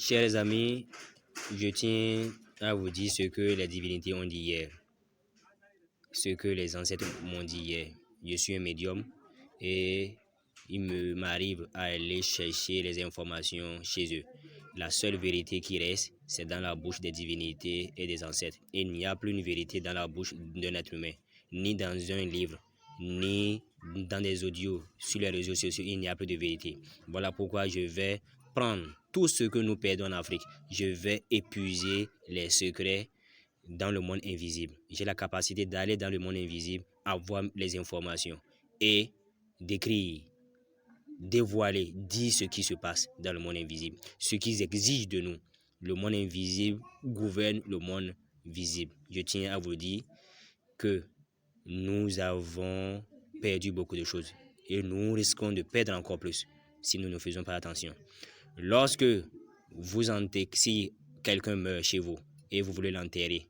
Chers amis, je tiens à vous dire ce que les divinités ont dit hier, ce que les ancêtres m'ont dit hier. Je suis un médium et il m'arrive à aller chercher les informations chez eux. La seule vérité qui reste, c'est dans la bouche des divinités et des ancêtres. Il n'y a plus une vérité dans la bouche d'un être humain, ni dans un livre, ni dans des audios sur les réseaux sociaux. Il n'y a plus de vérité. Voilà pourquoi je vais prendre tout ce que nous perdons en Afrique. Je vais épuiser les secrets dans le monde invisible. J'ai la capacité d'aller dans le monde invisible, avoir les informations et d'écrire, dévoiler, dire ce qui se passe dans le monde invisible, ce qu'ils exigent de nous. Le monde invisible gouverne le monde visible. Je tiens à vous dire que nous avons perdu beaucoup de choses et nous risquons de perdre encore plus si nous ne faisons pas attention. Lorsque si quelqu'un meurt chez vous et vous voulez l'enterrer,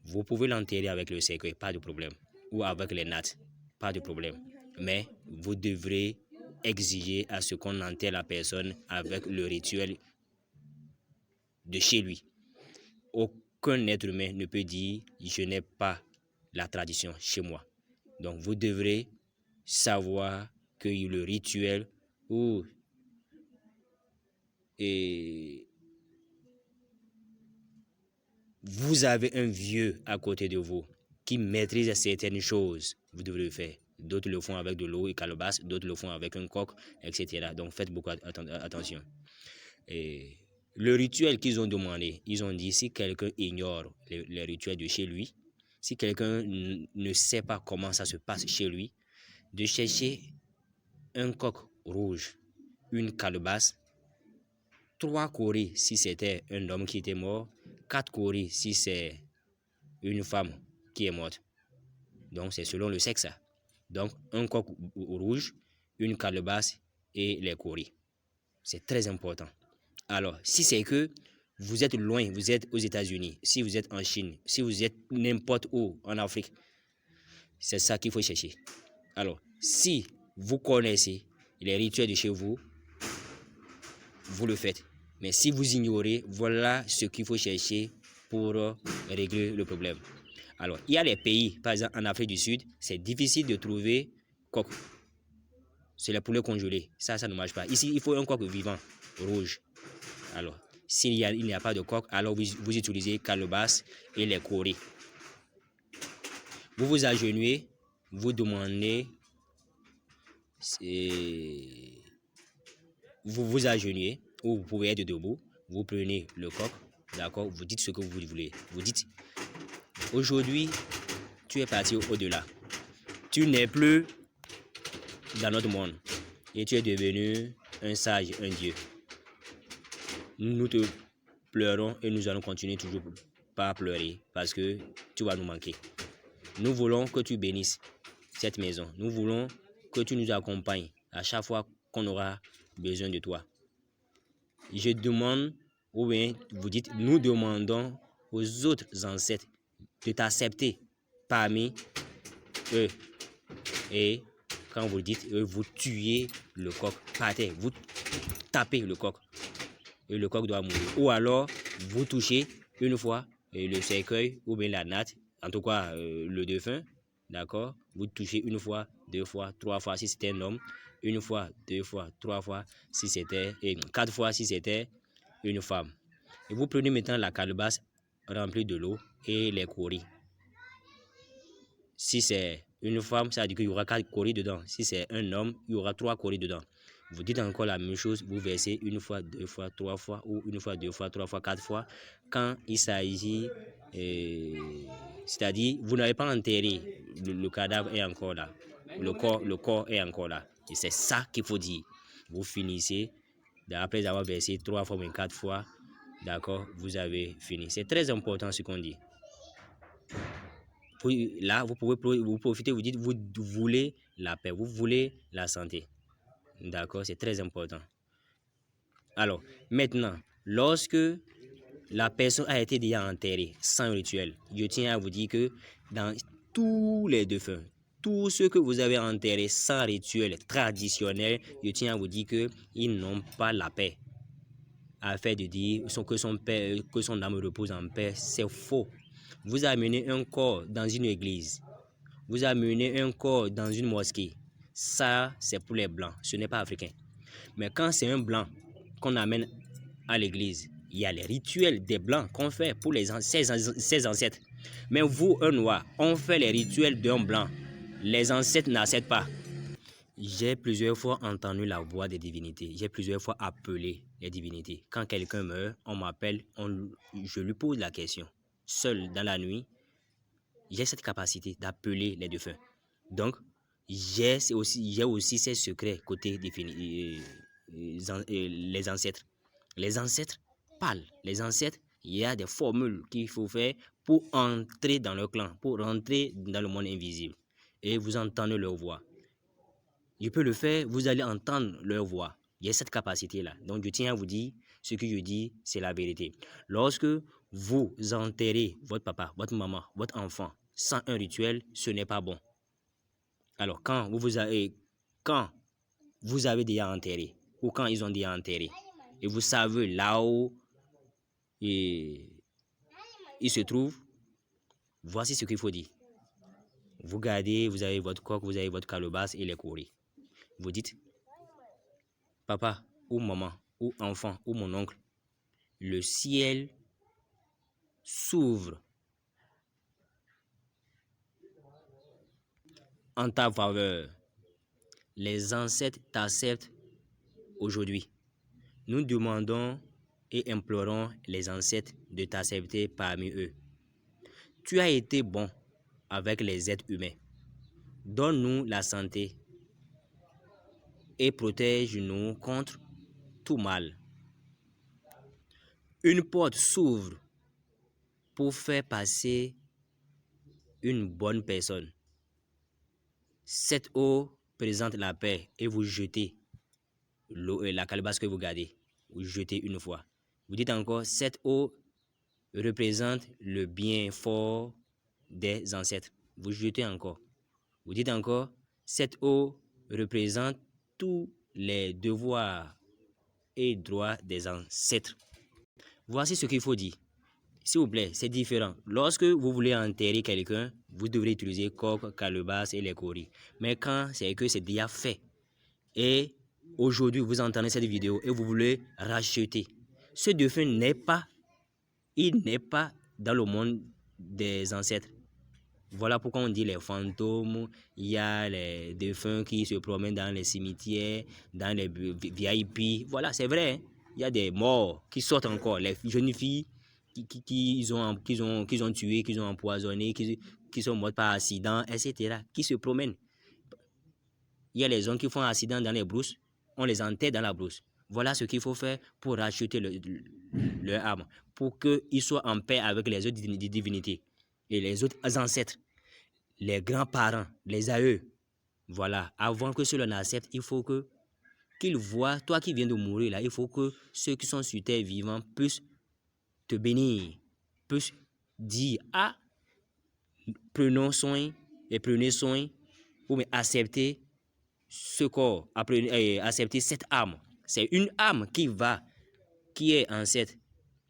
vous pouvez l'enterrer avec le cercueil, pas de problème, ou avec les nattes, pas de problème. Mais vous devrez exiger à ce qu'on enterre la personne avec le rituel de chez lui. Aucun être humain ne peut dire « je n'ai pas la tradition chez moi ». Donc vous devrez savoir que le rituel ou vous avez un vieux à côté de vous qui maîtrise certaines choses, vous devrez le faire. D'autres le font avec de l'eau et calebasse, d'autres le font avec un coq, etc. Donc faites beaucoup attention. Et le rituel qu'ils ont demandé, ils ont dit si quelqu'un ignore les rituels de chez lui, si quelqu'un ne sait pas comment ça se passe chez lui, de chercher un coq rouge, une calebasse, 3 coris si c'était un homme qui était mort, 4 coris si c'est une femme qui est morte. Donc c'est selon le sexe. Donc un coq rouge, une calebasse et les coris. C'est très important. Alors si c'est que vous êtes loin, vous êtes aux États-Unis, si vous êtes en Chine, si vous êtes n'importe où en Afrique, c'est ça qu'il faut chercher. Alors si vous connaissez les rituels de chez vous, vous le faites. Mais si vous ignorez, voilà ce qu'il faut chercher pour régler le problème. Alors, il y a les pays, par exemple en Afrique du Sud, c'est difficile de trouver coq. C'est les poulets congelés. Ça ne marche pas. Ici, il faut un coq vivant, rouge. Alors, il n'y a pas de coq, alors vous utilisez calebasse et les coris. Vous vous agenouillez, vous demandez, vous vous agenouillez, ou vous pouvez être debout, vous prenez le coq, d'accord, vous dites ce que vous voulez. Vous dites, aujourd'hui, tu es parti au-delà. Tu n'es plus dans notre monde et tu es devenu un sage, un dieu. Nous te pleurons et nous allons continuer toujours pas pleurer parce que tu vas nous manquer. Nous voulons que tu bénisses cette maison. Nous voulons que tu nous accompagnes à chaque fois qu'on aura besoin de toi. Je demande, ou bien vous dites, nous demandons aux autres ancêtres de t'accepter parmi eux. Et quand vous dites, vous tuez le coq par terre, vous tapez le coq et le coq doit mourir. Ou alors, vous touchez une fois le cercueil ou bien la natte, en tout cas le défunt, d'accord? Vous touchez une fois, 2 fois, 3 fois si c'était un homme, une fois, 2 fois, 3 fois si c'était, et 4 fois si c'était une femme. Et vous prenez maintenant la calebasse remplie de l'eau et les coris. Si c'est une femme, ça veut dire qu'il y aura 4 coris dedans. Si c'est un homme, il y aura 3 coris dedans. Vous dites encore la même chose, vous versez une fois, 2 fois, 3 fois, ou une fois, 2 fois, 3 fois, 4 fois. Quand il s'agit, c'est-à-dire, vous n'avez pas enterré, le cadavre est encore là. Le corps est encore là. Et c'est ça qu'il faut dire. Vous finissez, après avoir versé 3 fois, ou 4 fois, d'accord, vous avez fini. C'est très important ce qu'on dit. Là, vous profitez, vous dites, vous voulez la paix, vous voulez la santé. D'accord, c'est très important. Alors, maintenant, lorsque la personne a été déjà enterrée sans rituel, je tiens à vous dire que dans tous les défunts, tous ceux que vous avez enterrés sans rituel traditionnel, je tiens à vous dire qu'ils n'ont pas la paix. afin de dire que son âme repose en paix, c'est faux. Vous amenez un corps dans une église, vous amenez un corps dans une mosquée, ça c'est pour les blancs, ce n'est pas africain. Mais quand c'est un blanc qu'on amène à l'église, il y a les rituels des blancs qu'on fait pour ses ancêtres. Mais vous, un noir, on fait les rituels d'un blanc. Les ancêtres n'acceptent pas. J'ai plusieurs fois entendu la voix des divinités. J'ai plusieurs fois appelé les divinités. Quand quelqu'un meurt, on m'appelle, je lui pose la question. Seul dans la nuit, j'ai cette capacité d'appeler les défunts. Donc, j'ai aussi ces secrets côté les ancêtres. Les ancêtres parlent. Les ancêtres, il y a des formules qu'il faut faire pour entrer dans le clan, pour rentrer dans le monde invisible. Et vous entendez leur voix. Je peux le faire, vous allez entendre leur voix. Il y a cette capacité-là. Donc, je tiens à vous dire, ce que je dis, c'est la vérité. Lorsque vous enterrez votre papa, votre maman, votre enfant sans un rituel, ce n'est pas bon. Alors, quand vous avez déjà enterré, ou quand ils ont déjà enterré, et vous savez là où il se trouve, voici ce qu'il faut dire. Vous gardez, vous avez votre coque, vous avez votre calebasse et les courriers. Vous dites, papa ou maman ou enfant ou mon oncle, le ciel s'ouvre en ta faveur. Les ancêtres t'acceptent aujourd'hui. Nous demandons et implorons les ancêtres de t'accepter parmi eux. Tu as été bon avec les êtres humains. Donne-nous la santé et protège-nous contre tout mal. Une porte s'ouvre pour faire passer une bonne personne. Cette eau présente la paix et vous jetez la calebasse que vous gardez. Vous jetez une fois. Vous dites encore, cette eau représente le bien fort des ancêtres. Vous jetez encore. Vous dites encore, cette eau représente tous les devoirs et droits des ancêtres. Voici ce qu'il faut dire. S'il vous plaît, c'est différent. Lorsque vous voulez enterrer quelqu'un, vous devrez utiliser coque, calebasse et les coris. Mais quand c'est que c'est déjà fait, et aujourd'hui vous entendez cette vidéo et vous voulez racheter, ce défunt n'est pas dans le monde des ancêtres. Voilà pourquoi on dit les fantômes, il y a les défunts qui se promènent dans les cimetières, dans les VIP. Voilà, c'est vrai, hein? Il y a des morts qui sortent encore, les jeunes filles qu'ils ont tuées, qu'ils ont empoisonnées, qui sont mortes par accident, etc., qui se promènent. Il y a les hommes qui font un accident dans les brousses, on les enterre dans la brousse. Voilà ce qu'il faut faire pour racheter leur âme, pour qu'ils soient en paix avec les autres divinités et les autres ancêtres, les grands-parents, les aïeux. Voilà, avant que cela n'accepte, il faut qu'ils voient, toi qui viens de mourir là, il faut que ceux qui sont sur terre vivants puissent te bénir, puissent dire, ah, prenez soin, ou accepter ce corps, accepter cette âme. C'est une âme qui est ancêtre.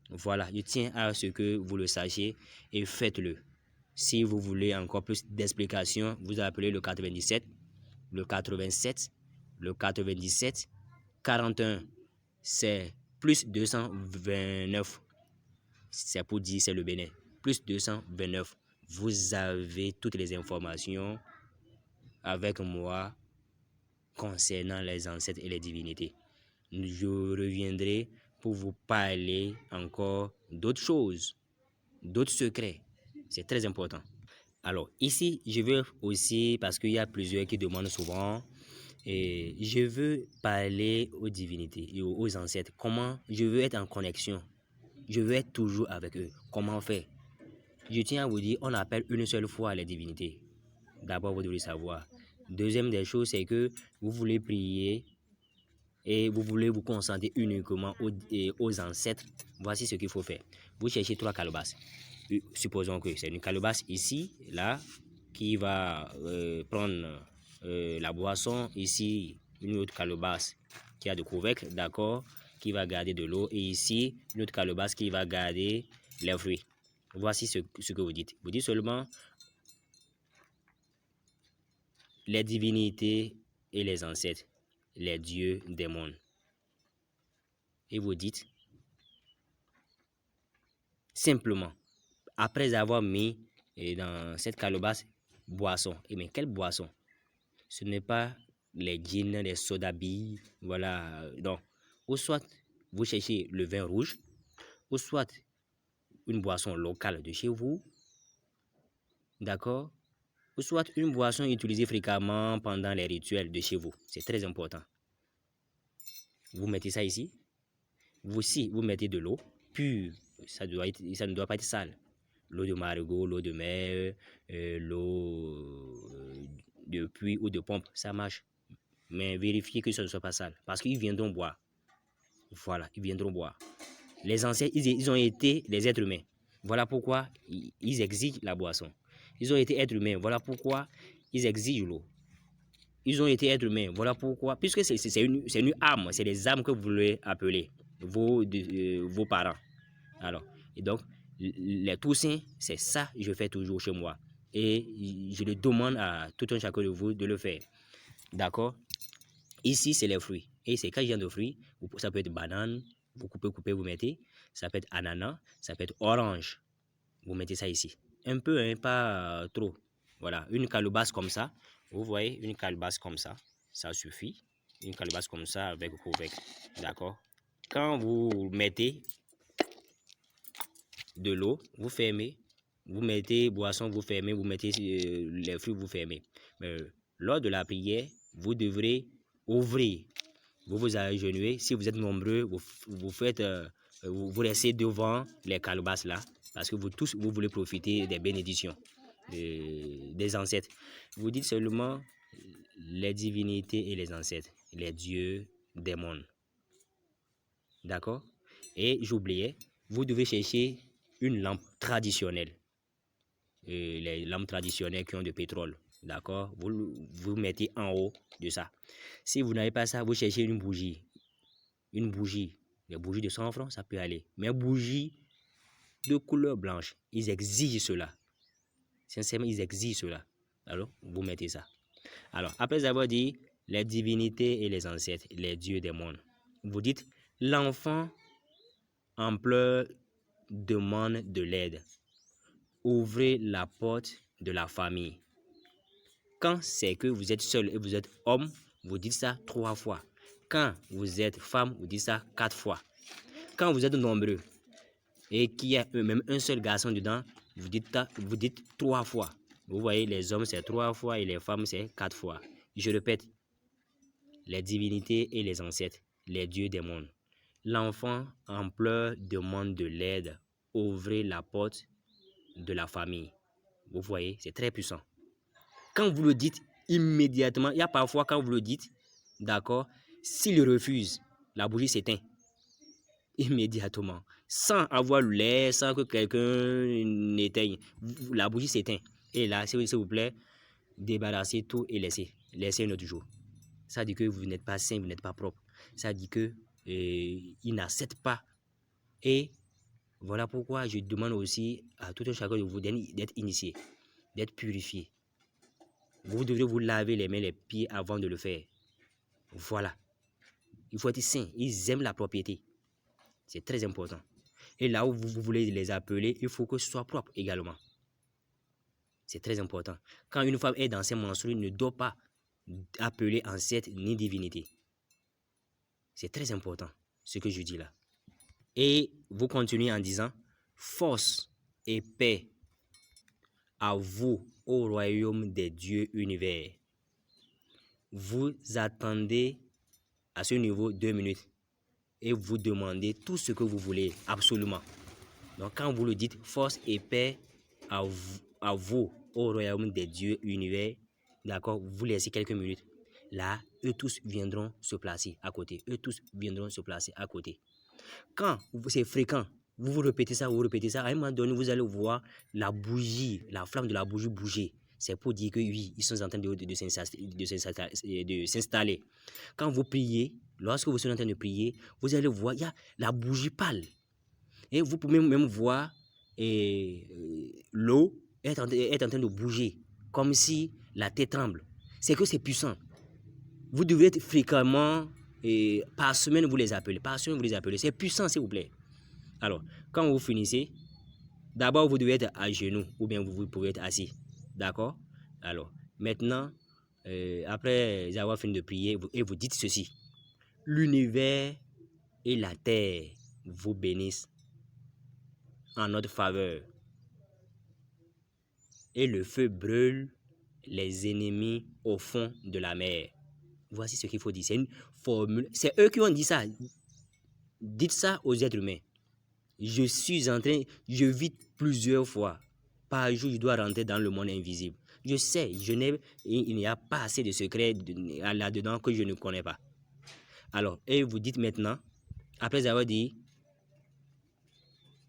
Voilà, je tiens à ce que vous le sachiez et faites-le. Si vous voulez encore plus d'explications, vous appelez le 97, le 87, le 97, 41. C'est plus 229. C'est pour dire c'est le Bénin. Plus 229. Vous avez toutes les informations avec moi concernant les ancêtres et les divinités. Je reviendrai pour vous parler encore d'autres choses, d'autres secrets. C'est très important. Alors ici, je veux aussi, parce qu'il y a plusieurs qui demandent souvent, et je veux parler aux divinités et aux ancêtres. Comment je veux être en connexion. Je veux être toujours avec eux. Comment faire? Je tiens à vous dire, on appelle une seule fois les divinités. D'abord, vous devez savoir. Deuxième des choses, c'est que vous voulez prier et vous voulez vous concentrer uniquement aux ancêtres. Voici ce qu'il faut faire. Vous cherchez 3 calebasses. Supposons que c'est une calebasse ici, là, qui va prendre la boisson. Ici, une autre calebasse qui a de couvercle, d'accord. qui va garder de l'eau, et ici, une autre calebasse qui va garder les fruits. Voici ce que vous dites. Vous dites seulement les divinités et les ancêtres, les dieux des mondes. Et vous dites simplement, après avoir mis dans cette calebasse boisson. Et mais quelle boisson? Ce n'est pas les gins, les soda-billes, voilà. Non. Ou soit vous cherchez le vin rouge, ou soit une boisson locale de chez vous, d'accord? Ou soit une boisson utilisée fréquemment pendant les rituels de chez vous. C'est très important. Vous mettez ça ici. Vous mettez de l'eau pure. Ça ne doit pas être sale. L'eau de marigot, l'eau de mer, l'eau de puits ou de pompe, ça marche. Mais vérifiez que ce ne soit pas sale. Parce qu'ils viendront boire. Voilà, ils viendront boire. Les anciens, ils ont été des êtres humains. Voilà pourquoi ils exigent la boisson. Ils ont été êtres humains. Voilà pourquoi ils exigent l'eau. Ils ont été êtres humains. Voilà pourquoi. Puisque c'est une âme. C'est des âmes que vous voulez appeler vos parents. Alors, et donc, les Toussaints, c'est ça que je fais toujours chez moi. Et je le demande à tout un chacun de vous de le faire. D'accord? Ici, c'est les fruits. Et c'est quel genre de fruits? Ça peut être banane. Vous coupez, vous mettez. Ça peut être ananas. Ça peut être orange. Vous mettez ça ici. Un peu, hein, pas trop. Voilà, une calebasse comme ça. Vous voyez, une calebasse comme ça. Ça suffit. Une calebasse comme ça avec couvercle. D'accord? Quand vous mettez de l'eau, vous fermez. Vous mettez boisson, vous fermez. Vous mettez les fruits, vous fermez. Mais lors de la prière, vous devrez ouvrir. Vous vous agenouillez. Si vous êtes nombreux, vous restez devant les calebasses là. Parce que vous tous, vous voulez profiter des bénédictions des ancêtres. Vous dites seulement les divinités et les ancêtres, les dieux des mondes. D'accord? Et j'oubliais, vous devez chercher une lampe traditionnelle. Les lampes traditionnelles qui ont du pétrole. D'accord? Vous mettez en haut de ça. Si vous n'avez pas ça, vous cherchez une bougie. Une bougie. Les bougies de 100 francs, ça peut aller. Mais bougie de couleur blanche, ils exigent cela. Sincèrement, ils exigent cela. Alors, vous mettez ça. Alors, après avoir dit les divinités et les ancêtres, les dieux des mondes, vous dites l'enfant en pleurs demande de l'aide. Ouvrez la porte de la famille. Quand c'est que vous êtes seul et vous êtes homme, vous dites ça 3 fois. Quand vous êtes femme, vous dites ça 4 fois. Quand vous êtes nombreux et qu'il y a même un seul garçon dedans, vous dites 3 fois. Vous voyez, les hommes c'est 3 fois et les femmes c'est 4 fois. Je répète, les divinités et les ancêtres, les dieux des mondes. L'enfant en pleurs demande de l'aide. Ouvrez la porte de la famille. Vous voyez, c'est très puissant. Quand vous le dites immédiatement, il y a parfois quand vous le dites, d'accord, s'il refuse, la bougie s'éteint immédiatement, sans avoir l'air, sans que quelqu'un n'éteigne. La bougie s'éteint. Et là, s'il vous plaît, débarrassez tout et laissez un autre jour. Ça dit que vous n'êtes pas sain, vous n'êtes pas propre. Ça dit que il n'accepte pas. Et voilà pourquoi je demande aussi à tout un chacun de vous d'être initié, d'être purifié. Vous devrez vous laver les mains, les pieds avant de le faire. Voilà. Il faut être sain. Ils aiment la propriété. C'est très important. Et là où vous voulez les appeler, il faut que ce soit propre également. C'est très important. Quand une femme est dans ses menstrues, ne doit pas appeler ancêtre ni divinité. C'est très important ce que je dis là. Et vous continuez en disant force et paix à vous au royaume des dieux univers. Vous attendez à ce niveau 2 minutes et vous demandez tout ce que vous voulez absolument. Donc quand vous le dites force et paix à vous au royaume des dieux univers, d'accord, vous laissez quelques minutes. Là, eux tous viendront se placer à côté. Eux tous viendront se placer à côté. Quand c'est fréquent, vous répétez ça, à un moment donné, vous allez voir la bougie, la flamme de la bougie bouger. C'est pour dire que oui, ils sont en train de s'installer. Quand vous priez, lorsque vous êtes en train de prier, vous allez voir, il y a la bougie pâle. Et vous pouvez même voir l'eau est en train de bouger, comme si la terre tremble. C'est que c'est puissant. Vous devez être fréquemment, par semaine vous les appelez. Par semaine vous les appelez. C'est puissant, s'il vous plaît. Alors, quand vous finissez, d'abord vous devez être à genoux ou bien vous pouvez être assis. D'accord? Alors, maintenant, après avoir fini de prier, vous dites ceci. L'univers et la terre vous bénissent en notre faveur. Et le feu brûle les ennemis au fond de la mer. Voici ce qu'il faut dire. C'est une formule. C'est eux qui ont dit ça. Dites ça aux êtres humains. Je vis plusieurs fois. Par jour, je dois rentrer dans le monde invisible. Je sais, il n'y a pas assez de secrets là-dedans que je ne connais pas. Alors, et vous dites maintenant, après avoir dit,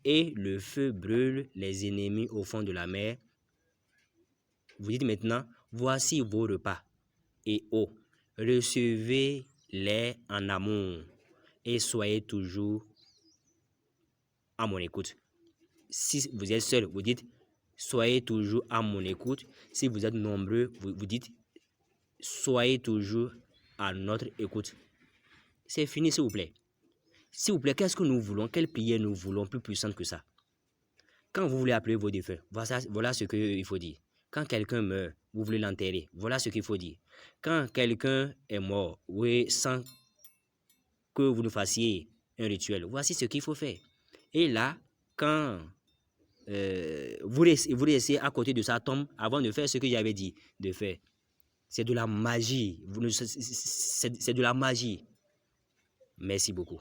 et le feu brûle les ennemis au fond de la mer, vous dites maintenant, voici vos repas et eau. Recevez-les en amour et soyez toujours à mon écoute. Si vous êtes seul, vous dites, soyez toujours à mon écoute. Si vous êtes nombreux, vous dites, soyez toujours à notre écoute. C'est fini, s'il vous plaît. S'il vous plaît, qu'est-ce que nous voulons? Quelle prière nous voulons plus puissante que ça? Quand vous voulez appeler vos défunts, voilà ce qu'il faut dire. Quand quelqu'un meurt, vous voulez l'enterrer, voilà ce qu'il faut dire. Quand quelqu'un est mort, oui, sans que vous nous fassiez un rituel, voici ce qu'il faut faire. Et là, quand vous laissez à côté de sa tombe avant de faire ce que j'avais dit de faire, c'est de la magie. C'est de la magie. Merci beaucoup.